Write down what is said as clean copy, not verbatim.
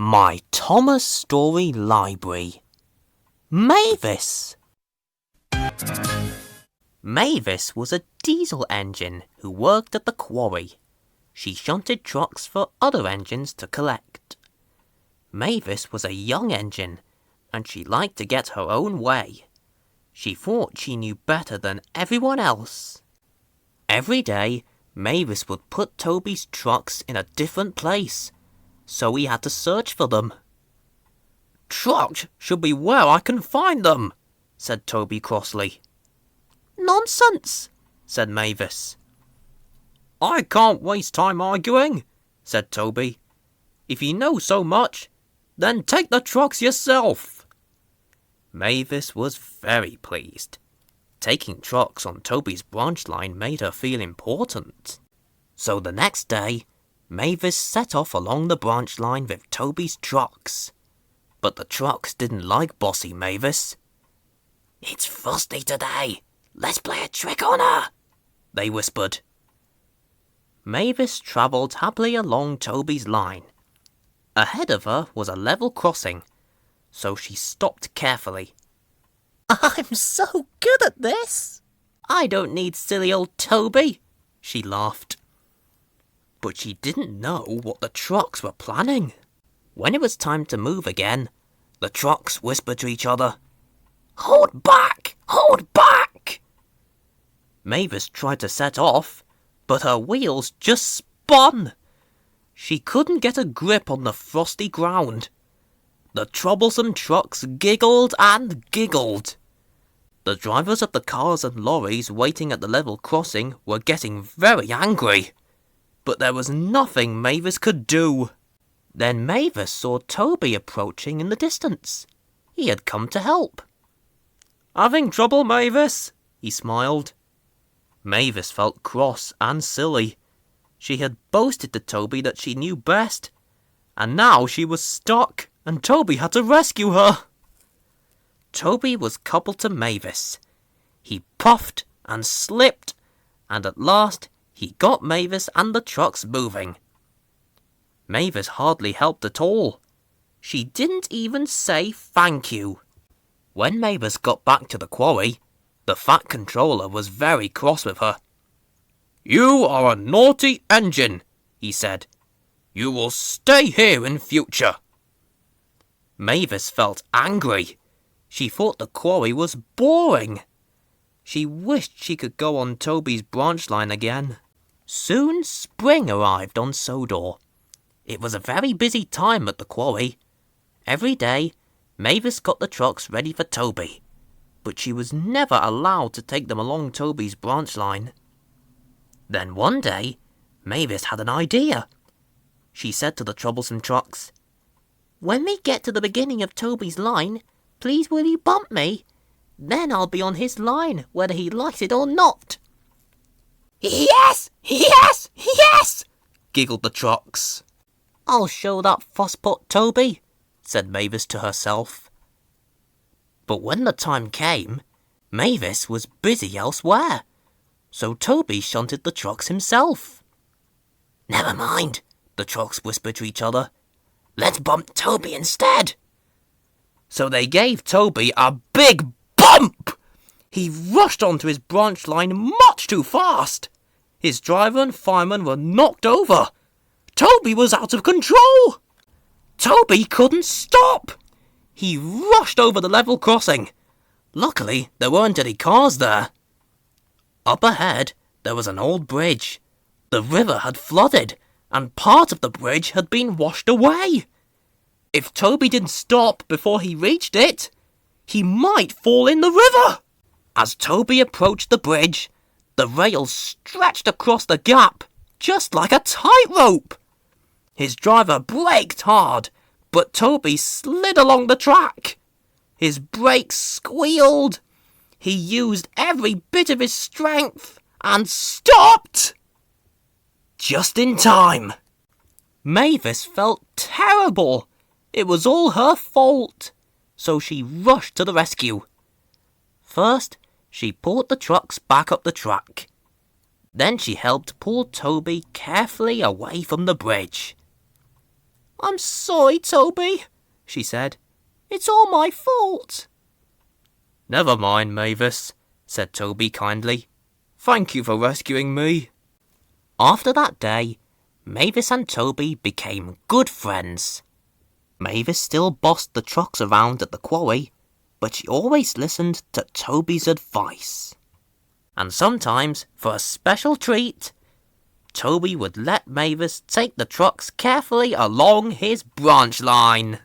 My Thomas Story Library. Mavis! Mavis was a diesel engine who worked at the quarry. She shunted trucks for other engines to collect. Mavis was a young engine, and she liked to get her own way. She thought she knew better than everyone else. Every day, Mavis would put Toby's trucks in a different place, so he had to search for them. "Trucks should be where I can find them," said Toby crossly. "Nonsense," said Mavis. "I can't waste time arguing," said Toby. "If you know so much, then take the trucks yourself." Mavis was very pleased. Taking trucks on Toby's branch line made her feel important. So the next day, Mavis set off along the branch line with Toby's trucks. But the trucks didn't like bossy Mavis. "It's Frosty today. Let's play a trick on her," they whispered. Mavis travelled happily along Toby's line. Ahead of her was a level crossing, so she stopped carefully. "I'm so good at this. I don't need silly old Toby," she laughed. But she didn't know what the trucks were planning. When it was time to move again, the trucks whispered to each other, "Hold back! Hold back!" Mavis tried to set off, but her wheels just spun. She couldn't get a grip on the frosty ground. The troublesome trucks giggled and giggled. The drivers of the cars and lorries waiting at the level crossing were getting very angry. But there was nothing Mavis could do. Then Mavis saw Toby approaching in the distance. He had come to help. "Having trouble, Mavis?" he smiled. Mavis felt cross and silly. She had boasted to Toby that she knew best, and now she was stuck, and Toby had to rescue her. Toby was coupled to Mavis. He puffed and slipped, and at last he got Mavis and the trucks moving. Mavis hardly helped at all. She didn't even say thank you. When Mavis got back to the quarry, the fat controller was very cross with her. "You are a naughty engine," he said. "You will stay here in future." Mavis felt angry. She thought the quarry was boring. She wished she could go on Toby's branch line again. Soon spring arrived on Sodor. It was a very busy time at the quarry. Every day, Mavis got the trucks ready for Toby, but she was never allowed to take them along Toby's branch line. Then one day, Mavis had an idea. She said to the troublesome trucks, "When we get to the beginning of Toby's line, please will you bump me? Then I'll be on his line, whether he likes it or not." "Yes! Yes! Yes!" giggled the trucks. "I'll show that fusspot Toby," said Mavis to herself. But when the time came, Mavis was busy elsewhere, so Toby shunted the trucks himself. "Never mind," the trucks whispered to each other. "Let's bump Toby instead." So they gave Toby a big bump. He rushed onto his branch line much too fast. His driver and fireman were knocked over. Toby was out of control. Toby couldn't stop. He rushed over the level crossing. Luckily, there weren't any cars there. Up ahead, there was an old bridge. The river had flooded, and part of the bridge had been washed away. If Toby didn't stop before he reached it, he might fall in the river. As Toby approached the bridge, the rails stretched across the gap, just like a tightrope. His driver braked hard, but Toby slid along the track. His brakes squealed. He used every bit of his strength and stopped. Just in time. Mavis felt terrible. It was all her fault, so she rushed to the rescue. First, she pulled the trucks back up the track. Then she helped pull Toby carefully away from the bridge. I'm sorry, Toby, she said. It's all my fault. Never mind, Mavis, said Toby kindly. Thank you for rescuing me. After that day, Mavis and Toby became good friends. Mavis still bossed the trucks around at the quarry, but she always listened to Toby's advice. And sometimes, for a special treat, Toby would let Mavis take the trucks carefully along his branch line.